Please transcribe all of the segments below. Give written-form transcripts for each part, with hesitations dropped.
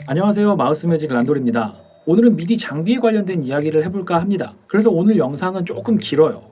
안녕하세요. 마우스매직 란돌입니다. 오늘은 미디 장비에 관련된 이야기를 해볼까 합니다. 그래서 오늘 영상은 조금 길어요.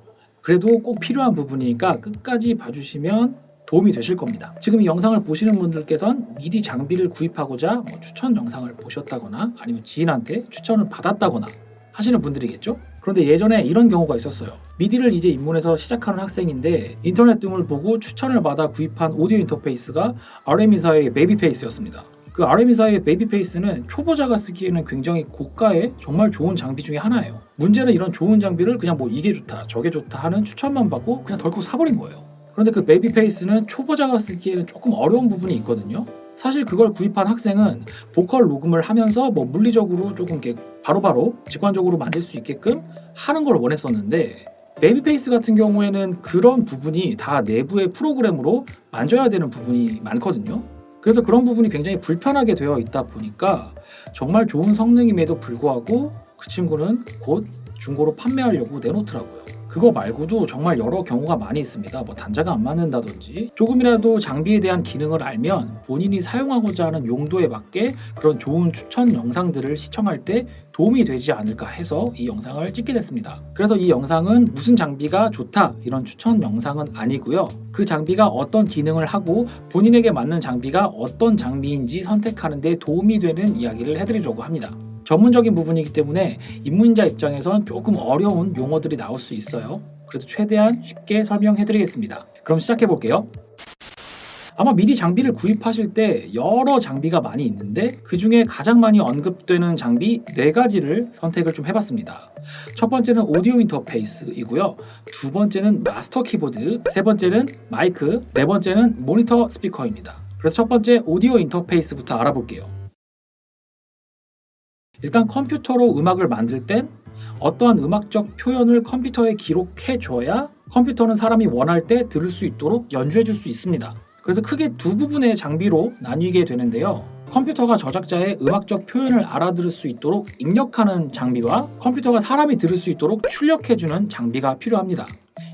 그래도 꼭 필요한 부분이니까 끝까지 봐주시면 도움이 되실 겁니다. 지금 이 영상을 보시는 분들께선 미디 장비를 구입하고자 추천 영상을 보셨다거나 아니면 지인한테 추천을 받았다거나 하시는 분들이겠죠? 그런데 예전에 이런 경우가 있었어요. 미디를 이제 입문해서 시작하는 학생인데 인터넷 등을 보고 추천을 받아 구입한 오디오 인터페이스가 RM이사의 베이비페이스였습니다. 그 RM이사의 베이비페이스는 초보자가 쓰기에는 굉장히 고가의 정말 좋은 장비 중에 하나예요. 문제는 이런 좋은 장비를 그냥 이게 좋다 저게 좋다 하는 추천만 받고 그냥 덜컥 사버린 거예요. 그런데 그 베이비페이스는 초보자가 쓰기에는 조금 어려운 부분이 있거든요. 사실 그걸 구입한 학생은 보컬 녹음을 하면서 물리적으로 조금 이렇게 바로바로 직관적으로 만들 수 있게끔 하는 걸 원했었는데 베이비페이스 같은 경우에는 그런 부분이 다 내부의 프로그램으로 만져야 되는 부분이 많거든요. 그래서 그런 부분이 굉장히 불편하게 되어 있다 보니까 정말 좋은 성능임에도 불구하고 그 친구는 곧 중고로 판매하려고 내놓더라고요. 그거 말고도 정말 여러 경우가 많이 있습니다. 단자가 안 맞는다든지 조금이라도 장비에 대한 기능을 알면 본인이 사용하고자 하는 용도에 맞게 그런 좋은 추천 영상들을 시청할 때 도움이 되지 않을까 해서 이 영상을 찍게 됐습니다. 그래서 이 영상은 무슨 장비가 좋다 이런 추천 영상은 아니고요. 그 장비가 어떤 기능을 하고 본인에게 맞는 장비가 어떤 장비인지 선택하는 데 도움이 되는 이야기를 해드리려고 합니다. 전문적인 부분이기 때문에 입문자 입장에선 조금 어려운 용어들이 나올 수 있어요. 그래도 최대한 쉽게 설명해드리겠습니다. 그럼 시작해볼게요. 아마 미디 장비를 구입하실 때 여러 장비가 많이 있는데 그 중에 가장 많이 언급되는 장비 4가지를 선택을 좀 해봤습니다. 첫 번째는 오디오 인터페이스이고요. 두 번째는 마스터 키보드, 세 번째는 마이크, 네 번째는 모니터 스피커입니다. 그래서 첫 번째 오디오 인터페이스부터 알아볼게요. 일단 컴퓨터로 음악을 만들 땐 어떠한 음악적 표현을 컴퓨터에 기록해 줘야 컴퓨터는 사람이 원할 때 들을 수 있도록 연주해 줄 수 있습니다. 그래서 크게 두 부분의 장비로 나뉘게 되는데요. 컴퓨터가 저작자의 음악적 표현을 알아들을 수 있도록 입력하는 장비와 컴퓨터가 사람이 들을 수 있도록 출력해 주는 장비가 필요합니다.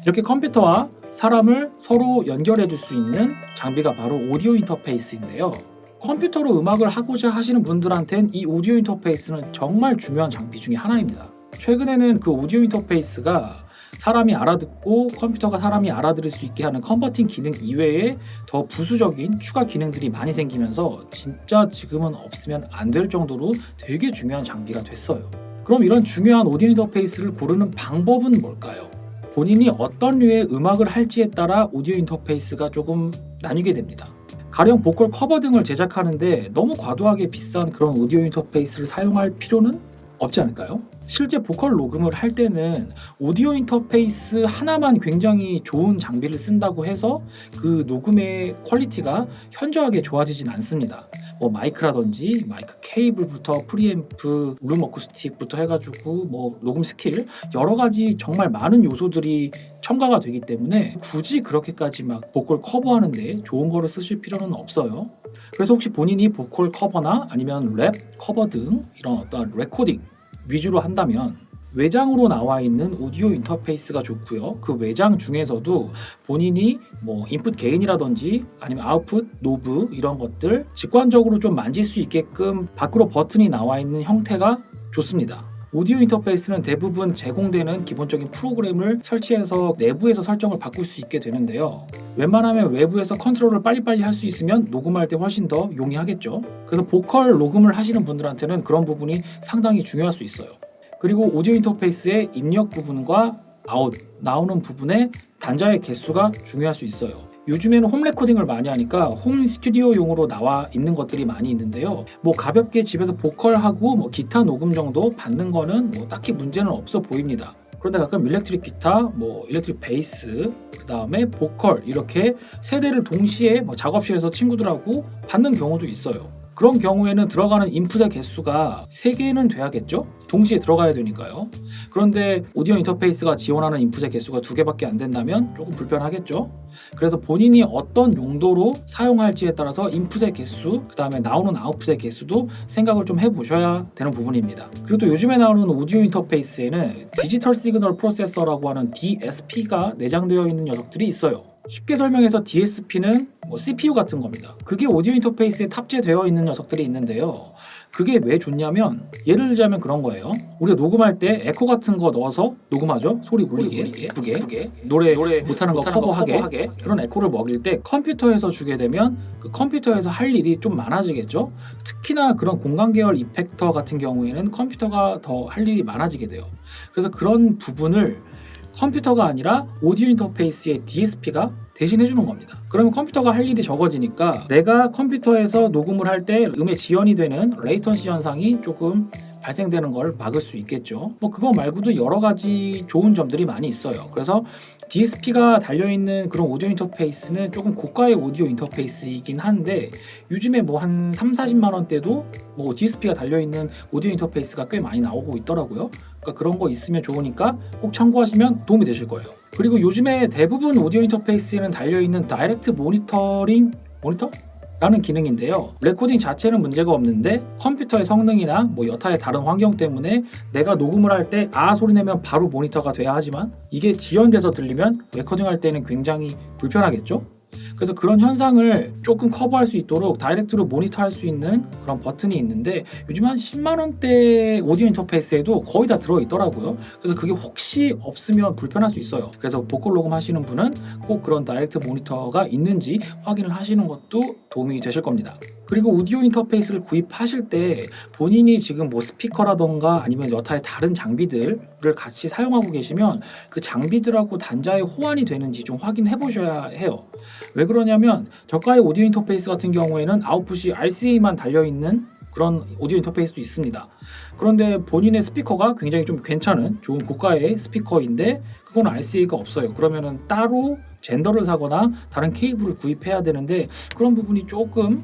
이렇게 컴퓨터와 사람을 서로 연결해 줄 수 있는 장비가 바로 오디오 인터페이스인데요. 컴퓨터로 음악을 하고자 하시는 분들한텐 이 오디오 인터페이스는 정말 중요한 장비 중에 하나입니다. 최근에는 그 오디오 인터페이스가 사람이 알아듣고 컴퓨터가 사람이 알아들을 수 있게 하는 컨버팅 기능 이외에 더 부수적인 추가 기능들이 많이 생기면서 진짜 지금은 없으면 안 될 정도로 되게 중요한 장비가 됐어요. 그럼 이런 중요한 오디오 인터페이스를 고르는 방법은 뭘까요? 본인이 어떤 류의 음악을 할지에 따라 오디오 인터페이스가 조금 나뉘게 됩니다. 가령 보컬 커버 등을 제작하는데 너무 과도하게 비싼 그런 오디오 인터페이스를 사용할 필요는 없지 않을까요? 실제 보컬 녹음을 할 때는 오디오 인터페이스 하나만 굉장히 좋은 장비를 쓴다고 해서 그 녹음의 퀄리티가 현저하게 좋아지진 않습니다. 마이크라든지 마이크 케이블부터 프리앰프, 룸 어쿠스틱부터 해가지고 녹음 스킬 여러 가지 정말 많은 요소들이 첨가가 되기 때문에 굳이 그렇게까지 보컬 커버하는데 좋은 거를 쓰실 필요는 없어요. 그래서 혹시 본인이 보컬 커버나 아니면 랩 커버 등 이런 어떤 레코딩 위주로 한다면 외장으로 나와 있는 오디오 인터페이스가 좋고요. 그 외장 중에서도 본인이 인풋 게인이라든지 아니면 아웃풋 노브 이런 것들 직관적으로 좀 만질 수 있게끔 밖으로 버튼이 나와 있는 형태가 좋습니다. 오디오 인터페이스는 대부분 제공되는 기본적인 프로그램을 설치해서 내부에서 설정을 바꿀 수 있게 되는데요. 웬만하면 외부에서 컨트롤을 빨리빨리 할 수 있으면 녹음할 때 훨씬 더 용이하겠죠. 그래서 보컬 녹음을 하시는 분들한테는 그런 부분이 상당히 중요할 수 있어요. 그리고 오디오 인터페이스의 입력 부분과 아웃, 나오는 부분의 단자의 개수가 중요할 수 있어요. 요즘에는 홈 레코딩을 많이 하니까 홈 스튜디오용으로 나와 있는 것들이 많이 있는데요. 가볍게 집에서 보컬하고 기타 녹음 정도 받는 거는 딱히 문제는 없어 보입니다. 그런데 가끔 일렉트릭 기타, 일렉트릭 베이스, 그 다음에 보컬 이렇게 세 대를 동시에 작업실에서 친구들하고 받는 경우도 있어요. 그런 경우에는 들어가는 인풋의 개수가 3개는 돼야겠죠? 동시에 들어가야 되니까요. 그런데 오디오 인터페이스가 지원하는 인풋의 개수가 2개밖에 안 된다면 조금 불편하겠죠? 그래서 본인이 어떤 용도로 사용할지에 따라서 인풋의 개수, 그 다음에 나오는 아웃풋의 개수도 생각을 좀 해보셔야 되는 부분입니다. 그리고 또 요즘에 나오는 오디오 인터페이스에는 디지털 시그널 프로세서라고 하는 DSP가 내장되어 있는 녀석들이 있어요. 쉽게 설명해서 DSP는 CPU 같은 겁니다. 그게 오디오 인터페이스에 탑재되어 있는 녀석들이 있는데요. 그게 왜 좋냐면 예를 들자면 그런 거예요. 우리가 녹음할 때 에코 같은 거 넣어서 녹음하죠. 소리 울리게 예쁘게 노래 못하는 거 커버하게 그런 에코를 먹일 때 컴퓨터에서 주게 되면 그 컴퓨터에서 할 일이 좀 많아지겠죠. 특히나 그런 공간 계열 이펙터 같은 경우에는 컴퓨터가 더 할 일이 많아지게 돼요. 그래서 그런 부분을 컴퓨터가 아니라 오디오 인터페이스의 DSP가 대신해 주는 겁니다. 그러면 컴퓨터가 할 일이 적어지니까 내가 컴퓨터에서 녹음을 할 때 음의 지연이 되는 레이턴시 현상이 조금 발생되는 걸 막을 수 있겠죠. 그거 말고도 여러 가지 좋은 점들이 많이 있어요. 그래서 DSP가 달려있는 그런 오디오 인터페이스는 조금 고가의 오디오 인터페이스이긴 한데 요즘에 한 30-40만 원대도 DSP가 달려있는 오디오 인터페이스가 꽤 많이 나오고 있더라고요. 그러니까 그런 거 있으면 좋으니까 꼭 참고하시면 도움이 되실 거예요. 그리고 요즘에 대부분 오디오 인터페이스에는 달려있는 다이렉트 모니터? 라는 기능인데요. 레코딩 자체는 문제가 없는데 컴퓨터의 성능이나 여타의 다른 환경 때문에 내가 녹음을 할 때 소리 내면 바로 모니터가 돼야 하지만 이게 지연돼서 들리면 레코딩할 때는 굉장히 불편하겠죠? 그래서 그런 현상을 조금 커버할 수 있도록 다이렉트로 모니터할 수 있는 그런 버튼이 있는데 요즘 한 10만 원대 오디오 인터페이스에도 거의 다 들어있더라고요. 그래서 그게 혹시 없으면 불편할 수 있어요. 그래서 보컬 녹음 하시는 분은 꼭 그런 다이렉트 모니터가 있는지 확인을 하시는 것도 도움이 되실 겁니다. 그리고 오디오 인터페이스를 구입하실 때 본인이 지금 스피커라던가 아니면 여타의 다른 장비들을 같이 사용하고 계시면 그 장비들하고 단자의 호환이 되는지 좀 확인해 보셔야 해요. 왜 그러냐면 저가의 오디오 인터페이스 같은 경우에는 아웃풋이 RCA만 달려있는 그런 오디오 인터페이스도 있습니다. 그런데 본인의 스피커가 굉장히 좀 괜찮은 좋은 고가의 스피커인데 그건 RCA가 없어요. 그러면은 따로 젠더를 사거나 다른 케이블을 구입해야 되는데 그런 부분이 조금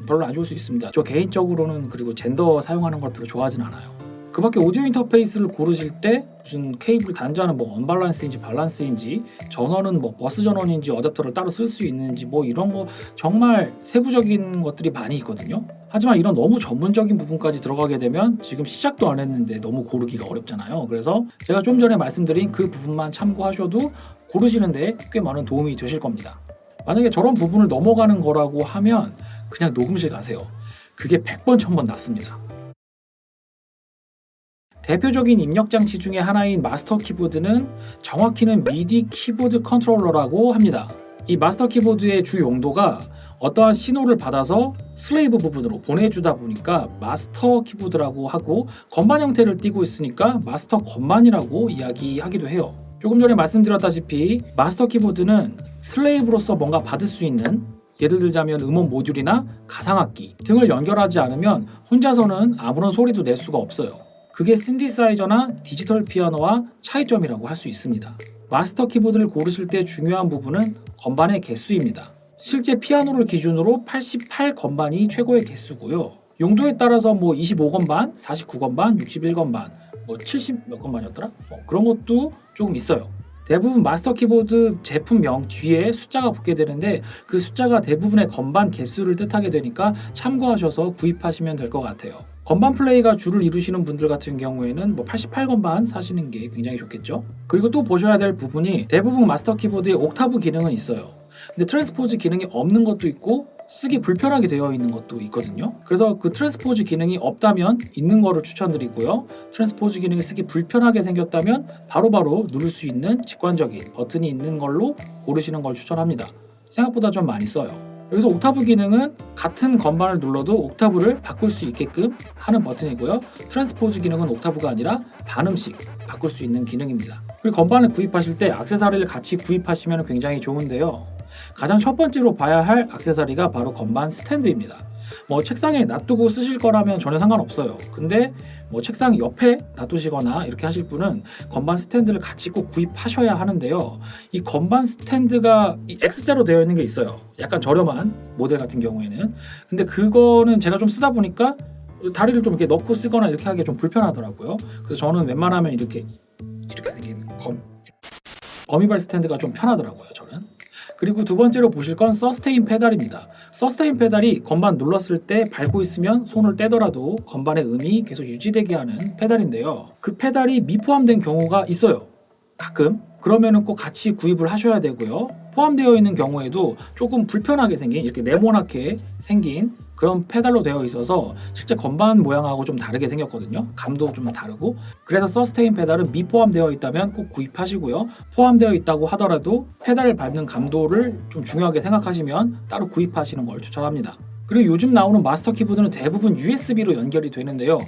별로 안 좋을 수 있습니다. 저 개인적으로는 그리고 젠더 사용하는 걸 별로 좋아하진 않아요. 그 밖에 오디오 인터페이스를 고르실 때 무슨 케이블 단자는 언밸런스인지 밸런스인지 전원은 버스 전원인지 어댑터를 따로 쓸 수 있는지 이런 거 정말 세부적인 것들이 많이 있거든요. 하지만 이런 너무 전문적인 부분까지 들어가게 되면 지금 시작도 안 했는데 너무 고르기가 어렵잖아요. 그래서 제가 좀 전에 말씀드린 그 부분만 참고하셔도 고르시는데 꽤 많은 도움이 되실 겁니다. 만약에 저런 부분을 넘어가는 거라고 하면 그냥 녹음실 가세요. 그게 100번 1000번 낫습니다. 대표적인 입력 장치 중에 하나인 마스터 키보드는 정확히는 미디 키보드 컨트롤러라고 합니다. 이 마스터 키보드의 주 용도가 어떠한 신호를 받아서 슬레이브 부분으로 보내주다 보니까 마스터 키보드라고 하고 건반 형태를 띠고 있으니까 마스터 건반이라고 이야기하기도 해요. 조금 전에 말씀드렸다시피 마스터 키보드는 슬레이브로서 뭔가 받을 수 있는 예를 들자면 음원 모듈이나 가상악기 등을 연결하지 않으면 혼자서는 아무런 소리도 낼 수가 없어요. 그게 신디사이저나 디지털 피아노와 차이점이라고 할 수 있습니다. 마스터 키보드를 고르실 때 중요한 부분은 건반의 개수입니다. 실제 피아노를 기준으로 88건반이 최고의 개수고요. 용도에 따라서 25건반, 49건반, 61건반, 70 몇 건반이었더라? 그런 것도 조금 있어요. 대부분 마스터 키보드 제품명 뒤에 숫자가 붙게 되는데 그 숫자가 대부분의 건반 개수를 뜻하게 되니까 참고하셔서 구입하시면 될 것 같아요. 건반 플레이가 주를 이루시는 분들 같은 경우에는 88건반 사시는 게 굉장히 좋겠죠. 그리고 또 보셔야 될 부분이 대부분 마스터 키보드에 옥타브 기능은 있어요. 근데 트랜스포즈 기능이 없는 것도 있고 쓰기 불편하게 되어 있는 것도 있거든요. 그래서 그 트랜스포즈 기능이 없다면 있는 거를 추천드리고요. 트랜스포즈 기능이 쓰기 불편하게 생겼다면 바로바로 누를 수 있는 직관적인 버튼이 있는 걸로 고르시는 걸 추천합니다. 생각보다 좀 많이 써요. 여기서 옥타브 기능은 같은 건반을 눌러도 옥타브를 바꿀 수 있게끔 하는 버튼이고요. 트랜스포즈 기능은 옥타브가 아니라 반음씩 바꿀 수 있는 기능입니다. 그리고 건반을 구입하실 때 액세서리를 같이 구입하시면 굉장히 좋은데요. 가장 첫 번째로 봐야 할 액세서리가 바로 건반 스탠드입니다. 책상에 놔두고 쓰실 거라면 전혀 상관없어요. 근데 책상 옆에 놔두시거나 이렇게 하실 분은 건반 스탠드를 같이 꼭 구입하셔야 하는데요. 이 건반 스탠드가 X자로 되어 있는 게 있어요. 약간 저렴한 모델 같은 경우에는. 근데 그거는 제가 좀 쓰다 보니까 다리를 좀 이렇게 넣고 쓰거나 이렇게 하기가 좀 불편하더라고요. 그래서 저는 웬만하면 이렇게 생긴 거미발 스탠드가 좀 편하더라고요, 저는. 그리고 두 번째로 보실 건 서스테인 페달입니다. 서스테인 페달이 건반 눌렀을 때 밟고 있으면 손을 떼더라도 건반의 음이 계속 유지되게 하는 페달인데요. 그 페달이 미포함된 경우가 있어요. 가끔. 그러면은 꼭 같이 구입을 하셔야 되고요. 포함되어 있는 경우에도 조금 불편하게 생긴, 이렇게 네모나게 생긴 그런 페달로 되어 있어서 실제 건반 모양하고 좀 다르게 생겼거든요. 감도 좀 다르고. 그래서 서스테인 페달은 미포함되어 있다면 꼭 구입하시고요. 포함되어 있다고 하더라도 페달을 밟는 감도를 좀 중요하게 생각하시면 따로 구입하시는 걸 추천합니다. 그리고 요즘 나오는 마스터 키보드는 대부분 USB로 연결이 되는데요.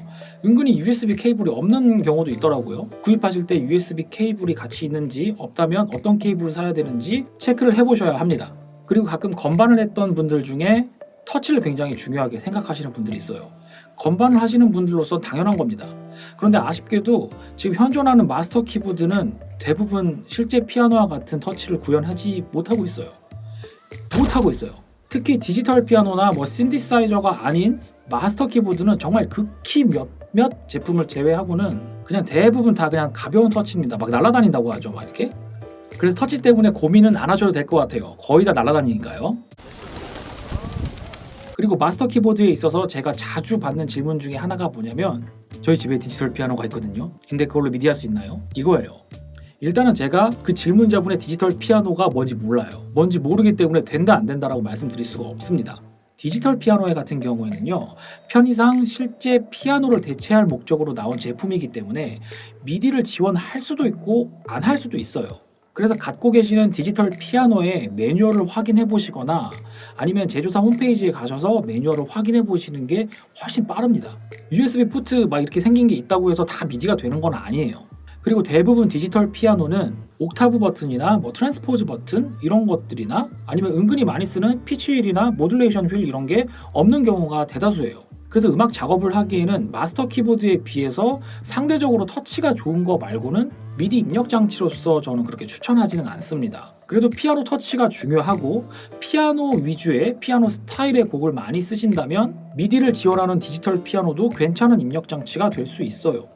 은근히 USB 케이블이 없는 경우도 있더라고요. 구입하실 때 USB 케이블이 같이 있는지, 없다면 어떤 케이블을 사야 되는지 체크를 해보셔야 합니다. 그리고 가끔 건반을 했던 분들 중에 터치를 굉장히 중요하게 생각하시는 분들이 있어요. 건반을 하시는 분들로서 당연한 겁니다. 그런데 아쉽게도 지금 현존하는 마스터 키보드는 대부분 실제 피아노와 같은 터치를 구현하지 못하고 있어요. 특히 디지털 피아노나 신디사이저가 아닌 마스터 키보드는 정말 극히 몇몇 제품을 제외하고는 그냥 대부분 다 그냥 가벼운 터치입니다. 막 날아다닌다고 하죠, 막 이렇게. 그래서 터치 때문에 고민은 안 하셔도 될 것 같아요. 거의 다 날아다니니까요. 그리고 마스터 키보드에 있어서 제가 자주 받는 질문 중에 하나가 뭐냐면, 저희 집에 디지털 피아노가 있거든요. 근데 그걸로 미디 할 수 있나요? 이거예요. 일단은 제가 그 질문자분의 디지털 피아노가 뭔지 몰라요. 뭔지 모르기 때문에 된다 안 된다라고 말씀드릴 수가 없습니다. 디지털 피아노 같은 경우에는요, 편의상 실제 피아노를 대체할 목적으로 나온 제품이기 때문에 미디를 지원할 수도 있고 안 할 수도 있어요. 그래서 갖고 계시는 디지털 피아노의 매뉴얼을 확인해 보시거나 아니면 제조사 홈페이지에 가셔서 매뉴얼을 확인해 보시는 게 훨씬 빠릅니다. USB 포트 막 이렇게 생긴 게 있다고 해서 다 미디가 되는 건 아니에요. 그리고 대부분 디지털 피아노는 옥타브 버튼이나 트랜스포즈 버튼 이런 것들이나 아니면 은근히 많이 쓰는 피치 휠이나 모듈레이션 휠 이런 게 없는 경우가 대다수예요. 그래서 음악 작업을 하기에는 마스터 키보드에 비해서 상대적으로 터치가 좋은 거 말고는 미디 입력 장치로서 저는 그렇게 추천하지는 않습니다. 그래도 피아노 터치가 중요하고 피아노 위주의 피아노 스타일의 곡을 많이 쓰신다면 미디를 지원하는 디지털 피아노도 괜찮은 입력 장치가 될 수 있어요.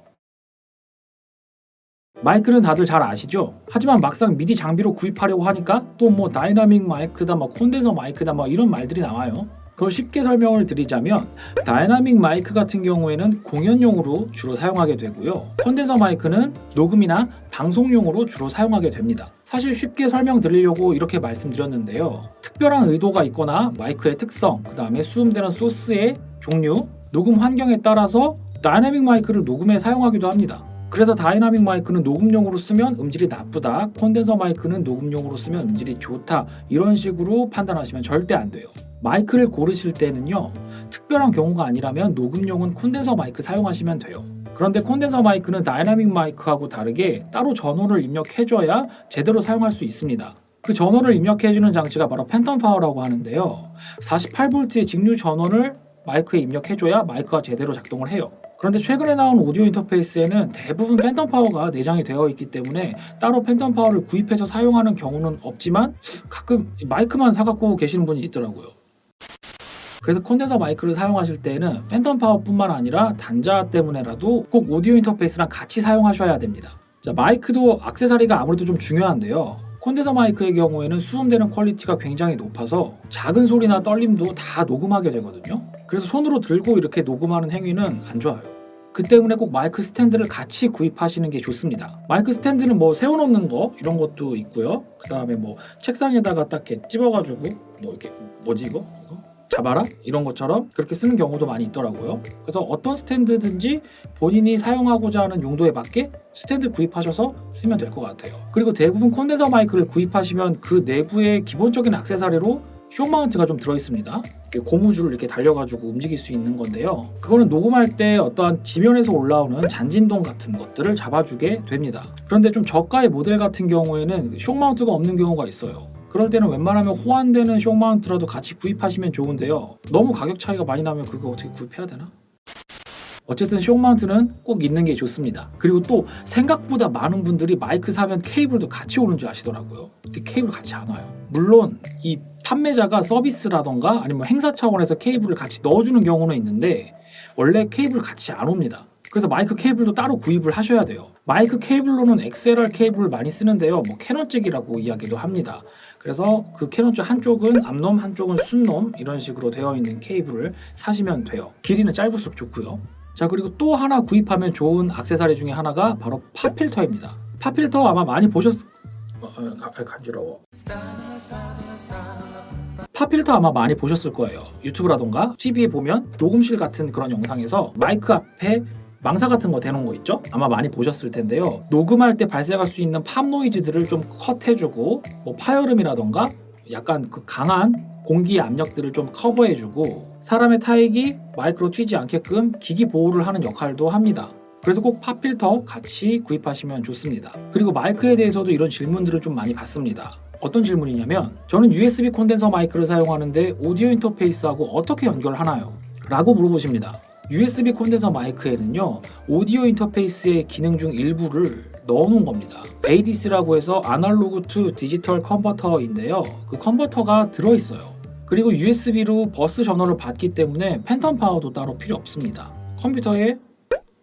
마이크는 다들 잘 아시죠? 하지만 막상 미디 장비로 구입하려고 하니까 또 다이나믹 마이크다, 콘덴서 마이크다 이런 말들이 나와요. 그걸 쉽게 설명을 드리자면 다이나믹 마이크 같은 경우에는 공연용으로 주로 사용하게 되고요. 콘덴서 마이크는 녹음이나 방송용으로 주로 사용하게 됩니다. 사실 쉽게 설명드리려고 이렇게 말씀드렸는데요. 특별한 의도가 있거나 마이크의 특성, 그 다음에 수음되는 소스의 종류, 녹음 환경에 따라서 다이나믹 마이크를 녹음에 사용하기도 합니다. 그래서 다이나믹 마이크는 녹음용으로 쓰면 음질이 나쁘다, 콘덴서 마이크는 녹음용으로 쓰면 음질이 좋다, 이런 식으로 판단하시면 절대 안 돼요. 마이크를 고르실 때는요, 특별한 경우가 아니라면 녹음용은 콘덴서 마이크 사용하시면 돼요. 그런데 콘덴서 마이크는 다이나믹 마이크하고 다르게 따로 전원을 입력해줘야 제대로 사용할 수 있습니다. 그 전원을 입력해주는 장치가 바로 팬텀 파워라고 하는데요, 48V의 직류 전원을 마이크에 입력해줘야 마이크가 제대로 작동을 해요. 그런데 최근에 나온 오디오 인터페이스에는 대부분 팬텀 파워가 내장이 되어 있기 때문에 따로 팬텀 파워를 구입해서 사용하는 경우는 없지만 가끔 마이크만 사갖고 계시는 분이 있더라고요. 그래서 콘덴서 마이크를 사용하실 때는 팬텀 파워뿐만 아니라 단자 때문에라도 꼭 오디오 인터페이스랑 같이 사용하셔야 됩니다. 자, 마이크도 액세서리가 아무래도 좀 중요한데요. 콘덴서 마이크의 경우에는 수음되는 퀄리티가 굉장히 높아서 작은 소리나 떨림도 다 녹음하게 되거든요. 그래서 손으로 들고 이렇게 녹음하는 행위는 안 좋아요. 그 때문에 꼭 마이크 스탠드를 같이 구입하시는 게 좋습니다. 마이크 스탠드는 세워놓는 거 이런 것도 있고요. 그 다음에 책상에다가 딱 이렇게 찝어가지고 이렇게 뭐지 이거? 잡아라? 이런 것처럼 그렇게 쓰는 경우도 많이 있더라고요. 그래서 어떤 스탠드든지 본인이 사용하고자 하는 용도에 맞게 스탠드 구입하셔서 쓰면 될 것 같아요. 그리고 대부분 콘덴서 마이크를 구입하시면 그 내부의 기본적인 액세서리로 쇼 마운트가 좀 들어있습니다. 고무줄을 이렇게 달려가지고 움직일 수 있는 건데요. 그거는 녹음할 때 어떠한 지면에서 올라오는 잔진동 같은 것들을 잡아주게 됩니다. 그런데 좀 저가의 모델 같은 경우에는 쇼 마운트가 없는 경우가 있어요. 그럴 때는 웬만하면 호환되는 쇼 마운트라도 같이 구입하시면 좋은데요. 너무 가격 차이가 많이 나면 그거 어떻게 구입해야 되나? 어쨌든 쇼 마운트는 꼭 있는 게 좋습니다. 그리고 또 생각보다 많은 분들이 마이크 사면 케이블도 같이 오는 줄 아시더라고요. 근데 케이블 같이 안 와요. 물론 이 판매자가 서비스라던가 아니면 행사 차원에서 케이블을 같이 넣어주는 경우는 있는데 원래 케이블 같이 안 옵니다. 그래서 마이크 케이블도 따로 구입을 하셔야 돼요. 마이크 케이블로는 XLR 케이블을 많이 쓰는데요. 캐논 쪽이라고 이야기도 합니다. 그래서 그 캐논 쪽 한쪽은 앞놈, 한쪽은 순놈 이런 식으로 되어 있는 케이블을 사시면 돼요. 길이는 짧을수록 좋고요. 자, 그리고 또 하나 구입하면 좋은 액세서리 중에 하나가 바로 팝필터입니다. 팝필터 아마 많이 간지러워. 팝필터 아마 많이 보셨을 거예요. 유튜브라던가 TV에 보면 녹음실 같은 그런 영상에서 마이크 앞에 망사 같은 거 대놓은 거 있죠? 아마 많이 보셨을 텐데요. 녹음할 때 발생할 수 있는 팝 노이즈들을 좀 컷해주고 뭐 파열음이라던가 약간 그 강한 공기 압력들을 좀 커버해주고 사람의 타액이 마이크로 튀지 않게끔 기기 보호를 하는 역할도 합니다. 그래서 꼭 팝필터 같이 구입하시면 좋습니다. 그리고 마이크에 대해서도 이런 질문들을 좀 많이 받습니다. 어떤 질문이냐면 저는 USB 콘덴서 마이크를 사용하는데 오디오 인터페이스하고 어떻게 연결하나요? 라고 물어보십니다. USB 콘덴서 마이크에는요 오디오 인터페이스의 기능 중 일부를 넣어놓은 겁니다. ADC라고 해서 아날로그 투 디지털 컨버터인데요. 그 컨버터가 들어있어요. 그리고 USB로 버스 전원을 받기 때문에 팬텀 파워도 따로 필요 없습니다. 컴퓨터에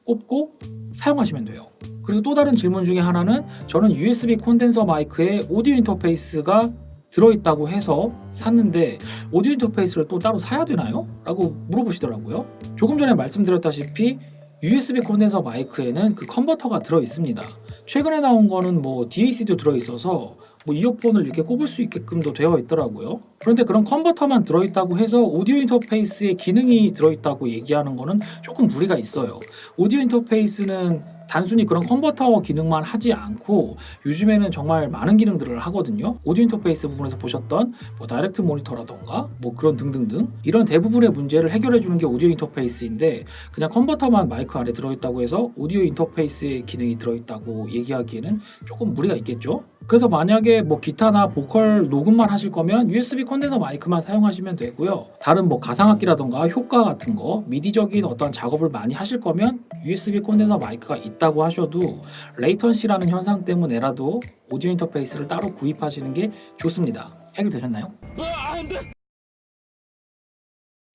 꼽고 사용하시면 돼요. 그리고 또 다른 질문 중에 하나는 저는 USB 콘덴서 마이크에 오디오 인터페이스가 들어있다고 해서 샀는데 오디오 인터페이스를 또 따로 사야 되나요? 라고 물어보시더라고요. 조금 전에 말씀드렸다시피 USB 콘덴서 마이크에는 그 컨버터가 들어있습니다. 최근에 나온 거는 뭐 DAC도 들어있어서 뭐 이어폰을 이렇게 꼽을 수 있게끔도 되어 있더라고요. 그런데 그런 컨버터만 들어있다고 해서 오디오 인터페이스에 기능이 들어있다고 얘기하는 거는 조금 무리가 있어요. 오디오 인터페이스는 단순히 그런 컨버터 기능만 하지 않고 요즘에는 정말 많은 기능들을 하거든요. 오디오 인터페이스 부분에서 보셨던 뭐 다이렉트 모니터라던가 뭐 그런 등등등 이런 대부분의 문제를 해결해 주는 게 오디오 인터페이스인데 그냥 컨버터만 마이크 안에 들어있다고 해서 오디오 인터페이스의 기능이 들어있다고 얘기하기에는 조금 무리가 있겠죠. 그래서 만약에 뭐 기타나 보컬 녹음만 하실 거면 USB 콘덴서 마이크만 사용하시면 되고요. 다른 뭐 가상악기라던가 효과 같은 거 미디적인 어떤 작업을 많이 하실 거면 USB 콘덴서 마이크가 있다고 하셔도 레이턴시라는 현상 때문에라도 오디오 인터페이스를 따로 구입하시는 게 좋습니다. 해결되셨나요?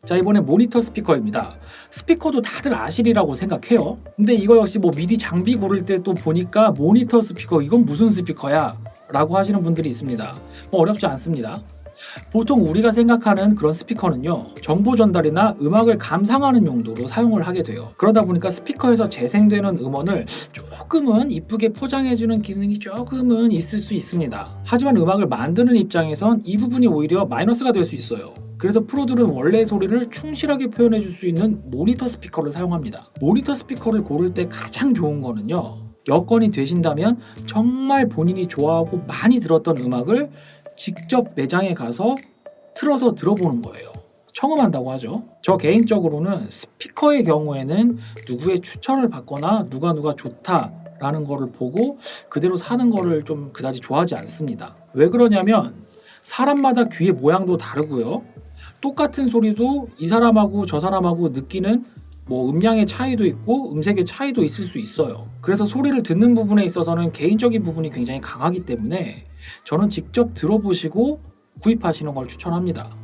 자, 이번에 모니터 스피커입니다. 스피커도 다들 아시리라고 생각해요. 근데 이거 역시 뭐 미디 장비 고를 때 또 보니까 모니터 스피커 이건 무슨 스피커야? 라고 하시는 분들이 있습니다. 뭐 어렵지 않습니다. 보통 우리가 생각하는 그런 스피커는요 정보 전달이나 음악을 감상하는 용도로 사용을 하게 돼요. 그러다 보니까 스피커에서 재생되는 음원을 조금은 이쁘게 포장해주는 기능이 조금은 있을 수 있습니다. 하지만 음악을 만드는 입장에선 이 부분이 오히려 마이너스가 될 수 있어요. 그래서 프로들은 원래의 소리를 충실하게 표현해줄 수 있는 모니터 스피커를 사용합니다. 모니터 스피커를 고를 때 가장 좋은 거는요 여건이 되신다면 정말 본인이 좋아하고 많이 들었던 음악을 직접 매장에 가서 틀어서 들어보는 거예요. 청음한다고 하죠. 저 개인적으로는 스피커의 경우에는 누구의 추천을 받거나 누가 좋다라는 거를 보고 그대로 사는 거를 좀 그다지 좋아하지 않습니다. 왜 그러냐면 사람마다 귀의 모양도 다르고요. 똑같은 소리도 이 사람하고 저 사람하고 느끼는 뭐 음량의 차이도 있고 음색의 차이도 있을 수 있어요. 그래서 소리를 듣는 부분에 있어서는 개인적인 부분이 굉장히 강하기 때문에 저는 직접 들어보시고 구입하시는 걸 추천합니다.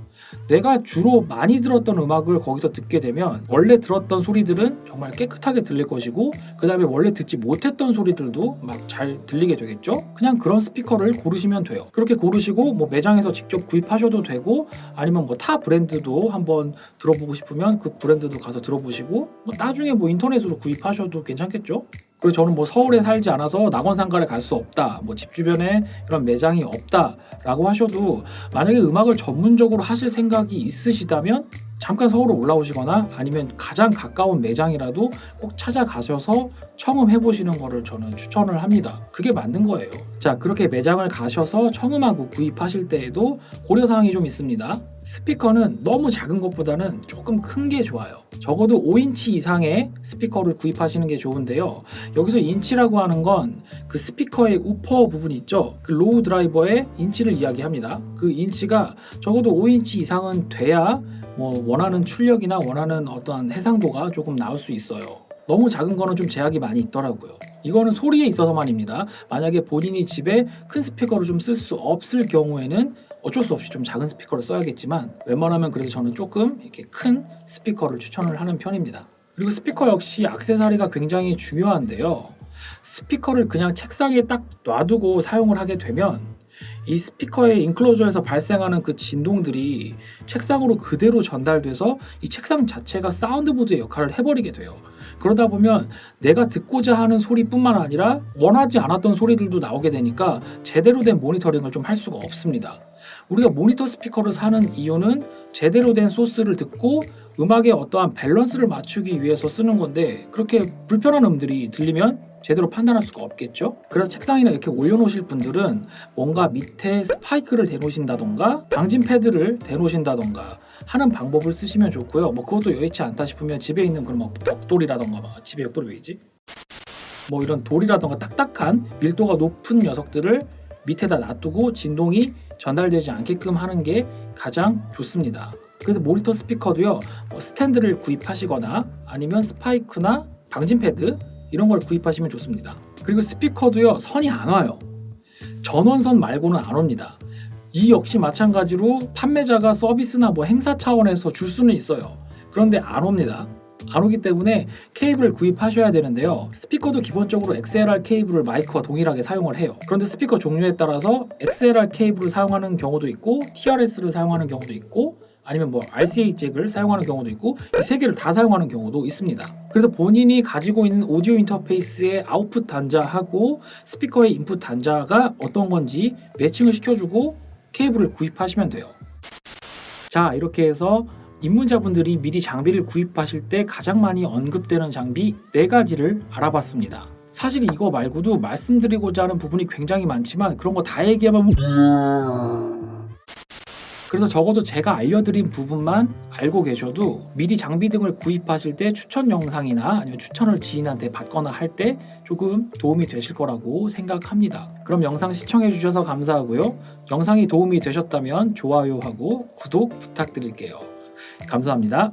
내가 주로 많이 들었던 음악을 거기서 듣게 되면 원래 들었던 소리들은 정말 깨끗하게 들릴 것이고 그 다음에 원래 듣지 못했던 소리들도 막 잘 들리게 되겠죠. 그냥 그런 스피커를 고르시면 돼요. 그렇게 고르시고 뭐 매장에서 직접 구입하셔도 되고 아니면 뭐 타 브랜드도 한번 들어보고 싶으면 그 브랜드도 가서 들어보시고 뭐 나중에 뭐 인터넷으로 구입하셔도 괜찮겠죠. 그리고 저는 뭐 서울에 살지 않아서 낙원상가를 갈 수 없다, 뭐 집 주변에 이런 매장이 없다라고 하셔도 만약에 음악을 전문적으로 하실 생각이 있으시다면 잠깐 서울로 올라오시거나 아니면 가장 가까운 매장이라도 꼭 찾아가셔서 청음해 보시는 거를 저는 추천을 합니다. 그게 맞는 거예요. 자, 그렇게 매장을 가셔서 청음하고 구입하실 때에도 고려사항이 좀 있습니다. 스피커는 너무 작은 것보다는 조금 큰 게 좋아요. 적어도 5인치 이상의 스피커를 구입하시는 게 좋은데요. 여기서 인치라고 하는 건 그 스피커의 우퍼 부분 있죠. 그 로우 드라이버의 인치를 이야기합니다. 그 인치가 적어도 5인치 이상은 돼야 뭐 원하는 출력이나 원하는 어떤 해상도가 조금 나올 수 있어요. 너무 작은 거는 좀 제약이 많이 있더라고요. 이거는 소리에 있어서만입니다. 만약에 본인이 집에 큰 스피커를 좀 쓸 수 없을 경우에는 어쩔 수 없이 좀 작은 스피커를 써야겠지만 웬만하면 그래도 저는 조금 이렇게 큰 스피커를 추천을 하는 편입니다. 그리고 스피커 역시 액세서리가 굉장히 중요한데요. 스피커를 그냥 책상에 딱 놔두고 사용을 하게 되면 이 스피커의 인클로저에서 발생하는 그 진동들이 책상으로 그대로 전달돼서 이 책상 자체가 사운드보드의 역할을 해버리게 돼요. 그러다 보면 내가 듣고자 하는 소리뿐만 아니라 원하지 않았던 소리들도 나오게 되니까 제대로 된 모니터링을 좀 할 수가 없습니다. 우리가 모니터 스피커를 사는 이유는 제대로 된 소스를 듣고 음악의 어떠한 밸런스를 맞추기 위해서 쓰는 건데, 그렇게 불편한 음들이 들리면 제대로 판단할 수가 없겠죠. 그래서 책상이나 이렇게 올려놓으실 분들은 뭔가 밑에 스파이크를 대놓으신다던가 방진 패드를 대놓으신다던가 하는 방법을 쓰시면 좋고요. 뭐 그것도 여의치 않다 싶으면 집에 있는 그런 뭐 벽돌이라던가, 집에 벽돌이 왜 있지? 뭐 이런 돌이라던가 딱딱한 밀도가 높은 녀석들을 밑에다 놔두고 진동이 전달되지 않게끔 하는 게 가장 좋습니다. 그래서 모니터 스피커도요, 뭐 스탠드를 구입하시거나 아니면 스파이크나 방진 패드 이런 걸 구입하시면 좋습니다. 그리고 스피커도요, 선이 안 와요. 전원선 말고는 안 옵니다. 이 역시 마찬가지로 판매자가 서비스나 뭐 행사 차원에서 줄 수는 있어요. 그런데 안 옵니다. 안 오기 때문에 케이블을 구입하셔야 되는데요. 스피커도 기본적으로 XLR 케이블을 마이크와 동일하게 사용을 해요. 그런데 스피커 종류에 따라서 XLR 케이블을 사용하는 경우도 있고 TRS를 사용하는 경우도 있고 아니면 뭐 RCA 잭을 사용하는 경우도 있고 이 세 개를 다 사용하는 경우도 있습니다. 그래서 본인이 가지고 있는 오디오 인터페이스의 아웃풋 단자하고 스피커의 인풋 단자가 어떤 건지 매칭을 시켜주고 케이블을 구입하시면 돼요. 자, 이렇게 해서 입문자분들이 미디 장비를 구입하실 때 가장 많이 언급되는 장비 4가지를 알아봤습니다. 사실 이거 말고도 말씀드리고자 하는 부분이 굉장히 많지만 그런 거 다 얘기하면 그래서 적어도 제가 알려드린 부분만 알고 계셔도 미디 장비 등을 구입하실 때 추천 영상이나 아니면 추천을 지인한테 받거나 할 때 조금 도움이 되실 거라고 생각합니다. 그럼 영상 시청해 주셔서 감사하고요. 영상이 도움이 되셨다면 좋아요하고 구독 부탁드릴게요. 감사합니다.